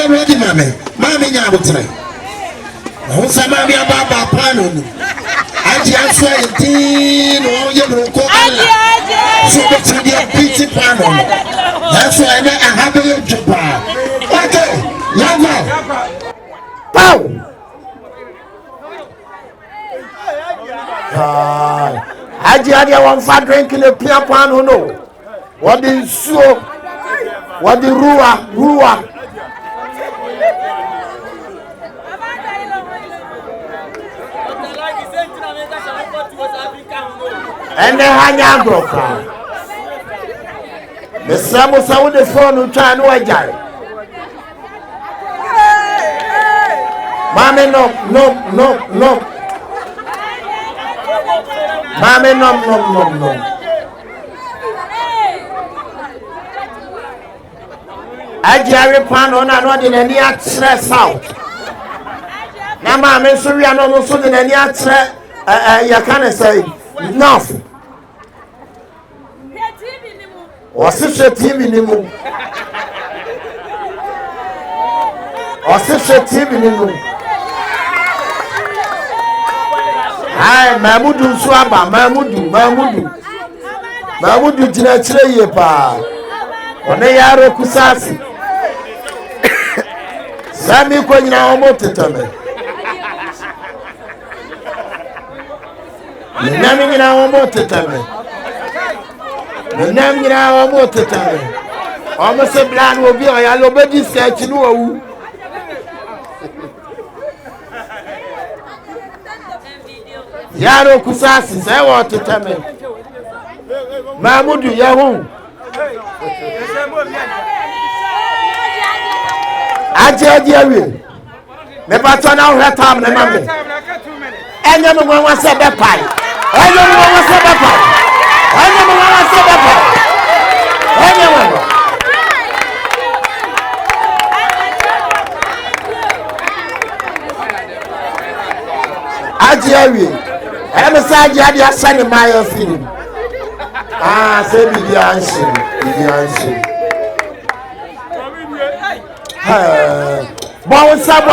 Ready, Mammy, Yabutre. Who's a mammy about Pano? Agya say, Dean, or you will go. So what's in your pretty Pano? That's why I have a Japan. Okay, Yama. Pow! Agya, one fat drinking a piano Pano. No. What is so? What the Rua? And then hang out, broker. The Samusa with the phone who try to Agya. Mammy, no. Mammy, no. Agya pan on and in any stress out. Now, Mammy, so we are not so in any stress. You can't say enough. What's the team in the moon? What's the team in the moon? Aye, Mamudu Swaba, Mamudu Jinachre pa. Oneyaro Kusasi. Sami Konya Omotetame. Nami na Omotetame. Nami na Omotetame. Almost a blind will be a lobby sketch. Yaro Kusasi, say what to tell me. Mamudu Yahoo. Agya Jerry. Never turn out her time, the mammy. And no one wants a bad pie. I don't know what's a bad pie. I don't know what's a bad pie. Agya Jerry. I'm a side yard, you're sending my film. Ah, say, be the answer. Bounce up.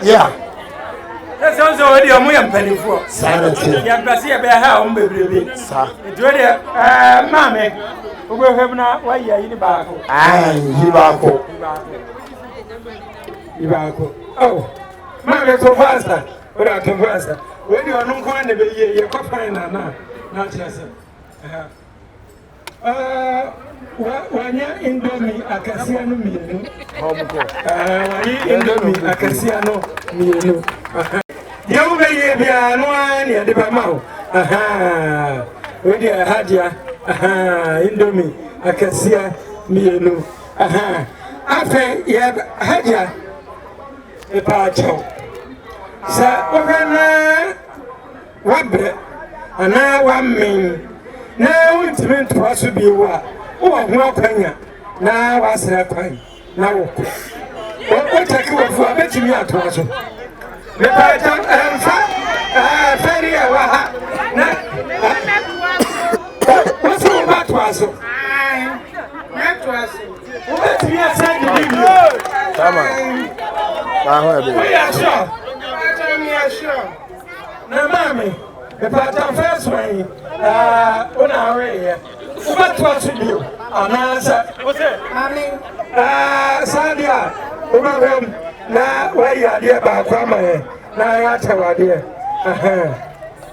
Yeah. That's also already a million penny for. Sanity. Young Garcia bear home, baby. Sir. It's ready, Mammy. We will have now. Why are you in the back? Oh, Mammy, so faster. Without conversing. When you are not going to be here, you're confident now. Not just. When you're in Domi, I can see no meaning. When you're in Domi, I can see no meaning. You may be a one near the Bamau. Aha, when you're Agya, in Domi, I can see me. Aha, after you have Agya, a patch. Sir, what bread, and now 1 million. Now it's meant to us to be what? Oh, no penny. Now I say a pine. Now, what I could for a bit of me at once. The pattern and Ferry, what's all that was? That was what we are saying. Come on, we are sure. Sure. Now, Mammy, the pattern first way, on our way. What was it you? An answer. What's it? Mammy, Sandia, over him. Now, where you are dear about Grandma, now I tell you, dear.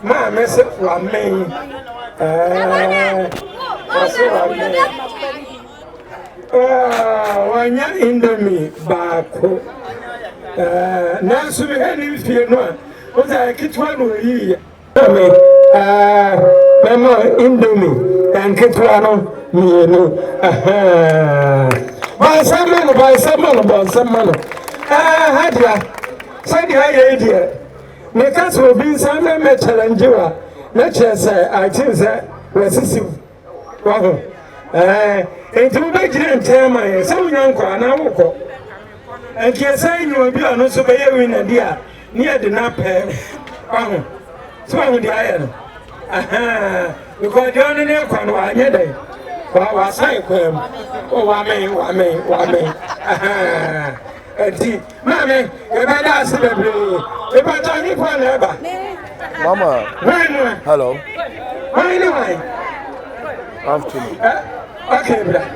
Mammy said for me. What's it? When you're in the me, back. Now, so we had him fear no. What I get one will hear. me memo indomie and ketwano mienu Bansamano Agya said I idea me cats will be some challenge you nature say I choose was wow into Beijing tell my some young Kwana and saying you will be on also by you in a dear near the nap so I would the iron because the only name Kwana day was I come oh wame Mammy, you better ask the blue. If I tell you for never. Mama. Hello. Why anyway? Afternoon. Okay, brother.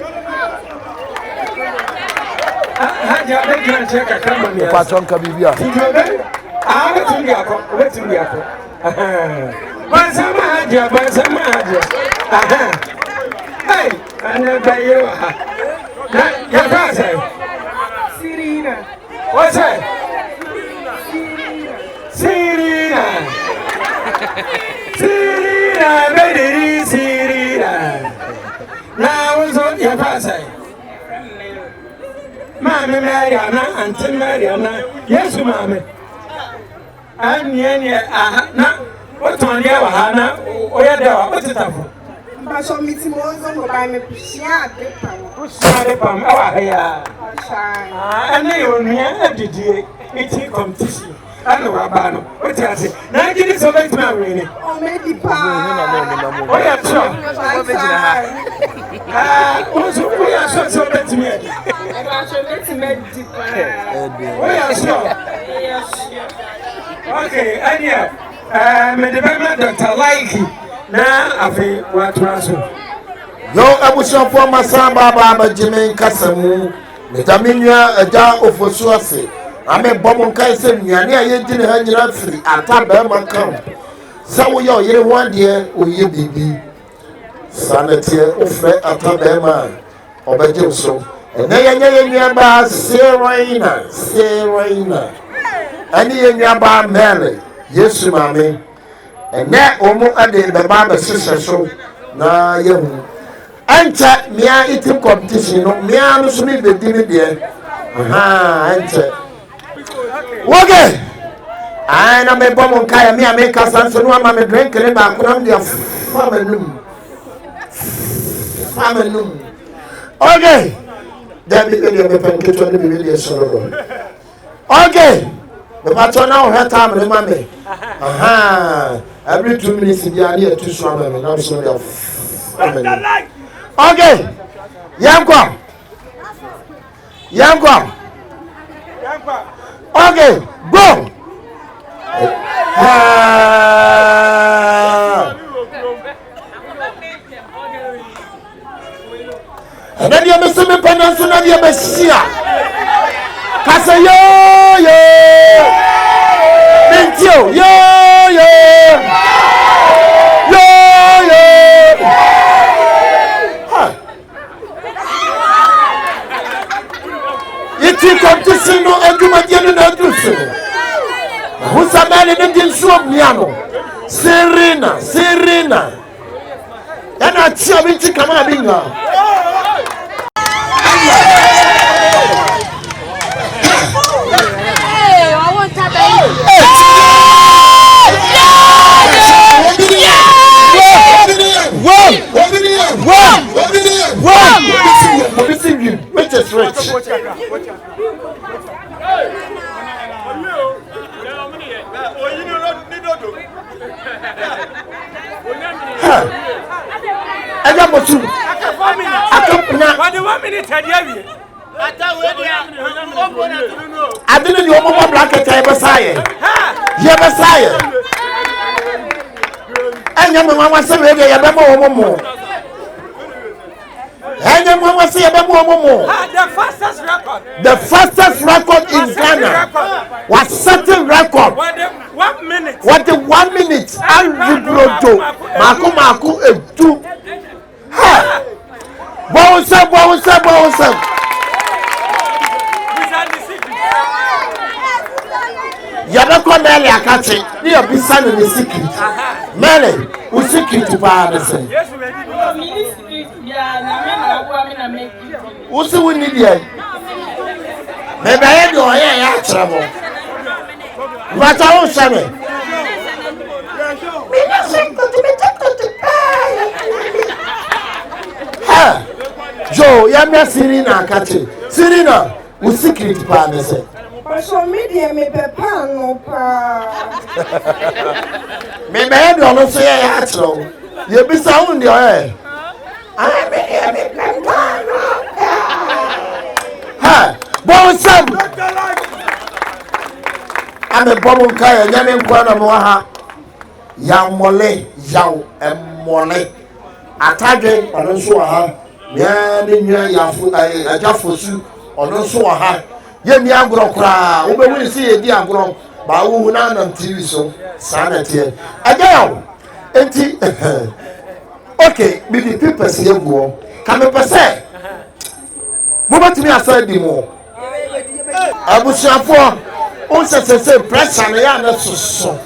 Agya, I can't check a camera. Patron Kabibia. I wait in the apple. Bansama Agya. Hey, I never you. Your father. What's that? Sirina, baby, Sirina. Now, what's on your passage? Mammy Mariana, Auntie Mariana. Yes, Mammy. And yeah, what's on your Hana? Or your dog? What's it up? But some meeting was on by me. And they only had to do it competition. I know about what I say. Now, I did it so much, Marini. Oh, maybe, Pa. We are sure. We are so bad to me. We are sure. Okay, and yeah, Medibama Dr. Likee. Now, I feel what was. Yo, I was your former Baba Jimmy Casamu. Metaminia, a jar of Fosu. I'm a bomb Kaiser, near you didn't hang it up free at Tabama camp. So we are here 1 year, or ye be sanity of at Tabama or Bajoso. And they are nearby Serena. And you nearby Mary. Yes, mammy. And that almost added the Baba sister so. Now you. Enter me eating competition. Me am so me be dimi there. Enter. Okay. I na me bomb kaya me make us so no am me drink le ba ko am dia famanum. Okay. There be me pen keto ni be dey so. Okay. The matter now her time le mame. Every 2 minutes be ania too so am me now so dia famanum. Okay. Yankwa. Okay, go. And then you must be pronouncing on your Messiah. Kasa yo. Mentio yo. Competition no edumadia na dusu. Who's man in the shop piano? Serena. And I tell me to come out bingo. Hey, I want to which is rich. I got what you. I didn't know what black at Messiah. And your mama said, more. And your mama said, more. The fastest record in Ghana was certain record. 1 minute. What the 1 minute? Maku etu. Bounce up. You're not going to catch it. You're beside the secret. Mele, who secret bad say? Who's the winning here? Maybe I had your hair trouble. What I was saying. Joe, you're not Serena, catching. Serena, who secret bad say? So media me papa no pa. Me be do no say ya chro. Ye bi sound your eh. I me papa no pa. Ha, bon sam. Ame bomo kai nya me nkwa na mo ha. Ya mole, yaw emole. Atadwe ono so ha. Ya ni nwa ya fu Agya Fosu ono so ha. Ye mi agro kra wo be wi si ye di agro ba wo hu na na TV so sa na tie Agya enti okay bi di people se go ka me pese mo batimi asa di mo abusuafo on se pressure na ya na so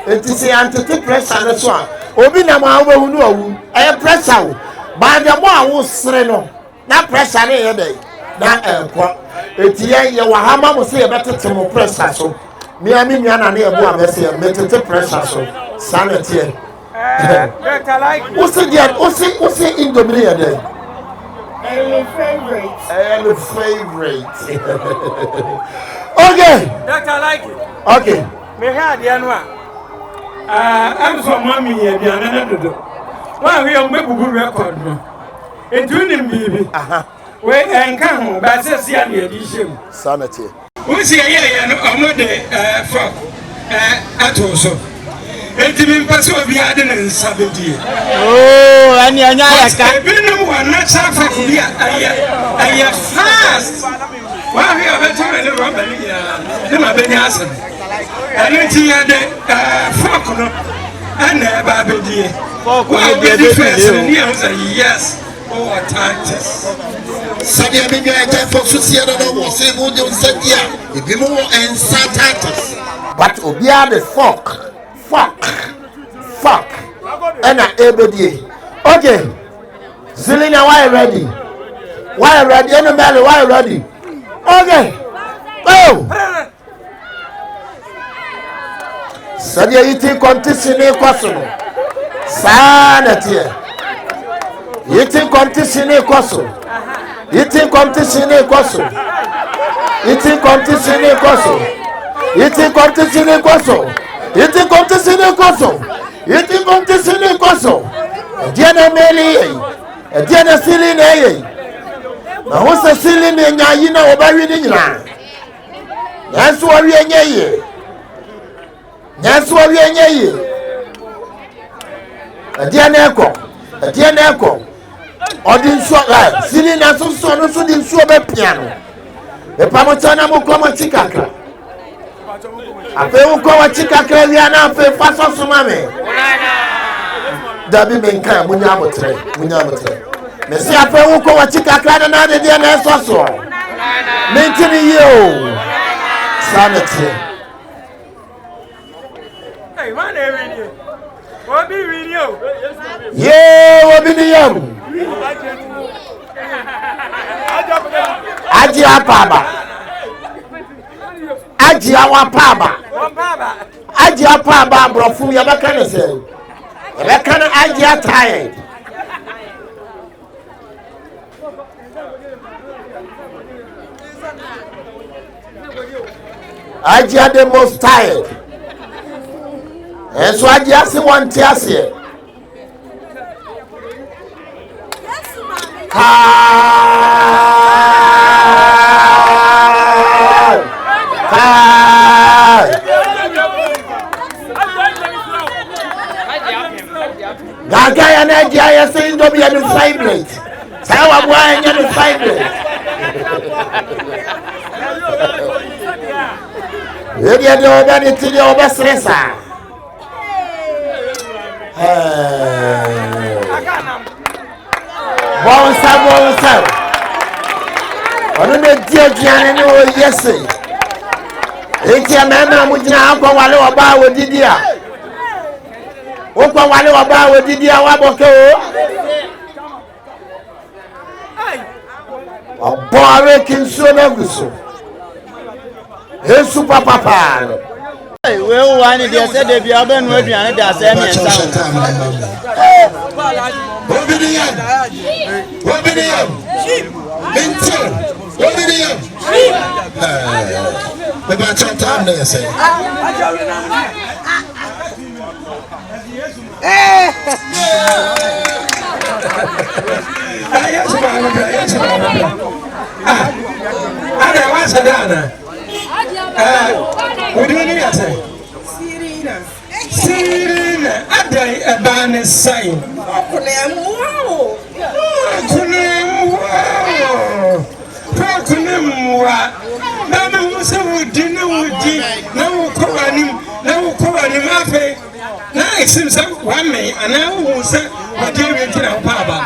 enti se anti pressure na so a obi na ma wo hu no awu e pressure wo ba de mo a wo sere no na pressure na ye dey na enko etiye ye wahama mo se ye betete mo pressure so me ami nua na na ye bo amese ye metete pressure so sanete what's indomie ye dey My favorite. My favorite. Okay. Dr. Likee. Okay. Me had the anwa. I'm from mommy here, the another. Why we are making good record? And doing baby. We encounter, but I see the edition. Sanity. We see here, I'm not the at also. And to be passed over the other and Saturday. Oh, and you're not a bit one, not suffering here. I am fast. Why we are better than the robber here? My baby answer. I don't see the folk and the baby dear. Well, the difference in the answer, yes. Oh, tactics. Sadia bibi ata Fosu sia no wo se mo de sadia e bi mo en tactics. But obia the fuck and ebedie. Okay, Zelina, why ready? Why ready? Any Mary, why ready? Okay, go. Sadia eating competition in Kosovo. Sanity. Eating competition in Kosovo. Eating competition in Kosovo. Eating competition in Kosovo. Eating competition in Kosovo. Eating competition in Kosovo. Eating competition in Kosovo. Diana Meli, Diana Siline. Now, what's the Siline in Yayina or Barry? That's what we are here. That's what we are here. Diana Echo, Diana Echo. Odin Swag, Silina so didn't swab piano. The Pamotana Mukoma Chikaka. I pay Mukoma Chikaka, Liana, pay Faso Sumame. Dabi Menka, Munyamotre. Messi, I pay Mukoma Chikaka, and other DNA Soso. Maintain you. Sanity. Hey, my name is what be video? Yeah, what be the young? Agya Paba. Agya Wapaba. Agya Paba, Brofu, Yabakane. Yabakane Agya tired. Agya the most tired. And so Agya see one tears here. Agya and Agya saying don't be a disciple. Say what boy and your disciple. You get the order to the overstresser. Bonsa. I don't know, dear Gianni, yes. It's your man, which now go all about with Didia. Okwa wale oba we didi awaboke o. Obare kinso na guso. Yesu papa. We want it, they said they be open with you and they say me sound. Sirina, Agya a ban sign. It seems that one may and now who said, what do you mean to our papa?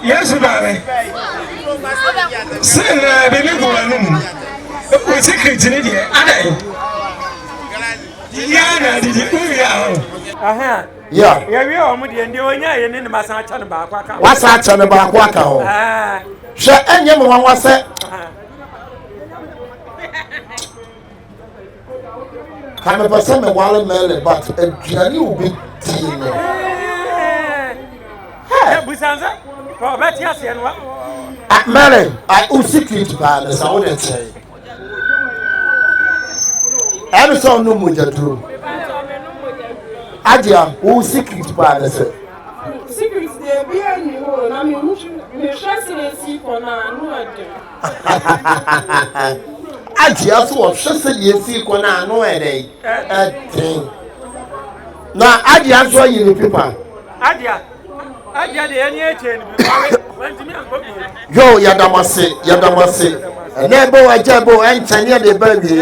Yes, baby. Send baby go alone. We secret in it. Yeah, did you? Aha. Yeah. Yeah, we are Mudi and the Onya and in the Massacre about What's that on the back waka? Ah, Sure, and you was that? Kind of a summer while melon, but a journey will be teen. Busanza. Oh, but yes, and what? Mary, I will secret by the sound and say. I saw no muja true. Agya, who secret by the say. Secrets there be any hole. I mean, the chassis for now. Agya, so of Shasson, you see, when I know a day. Now, Agya, so you people. Agya, the any chain. Yo, Yadamase, and Nebo, a jabo, and Tanya the baby.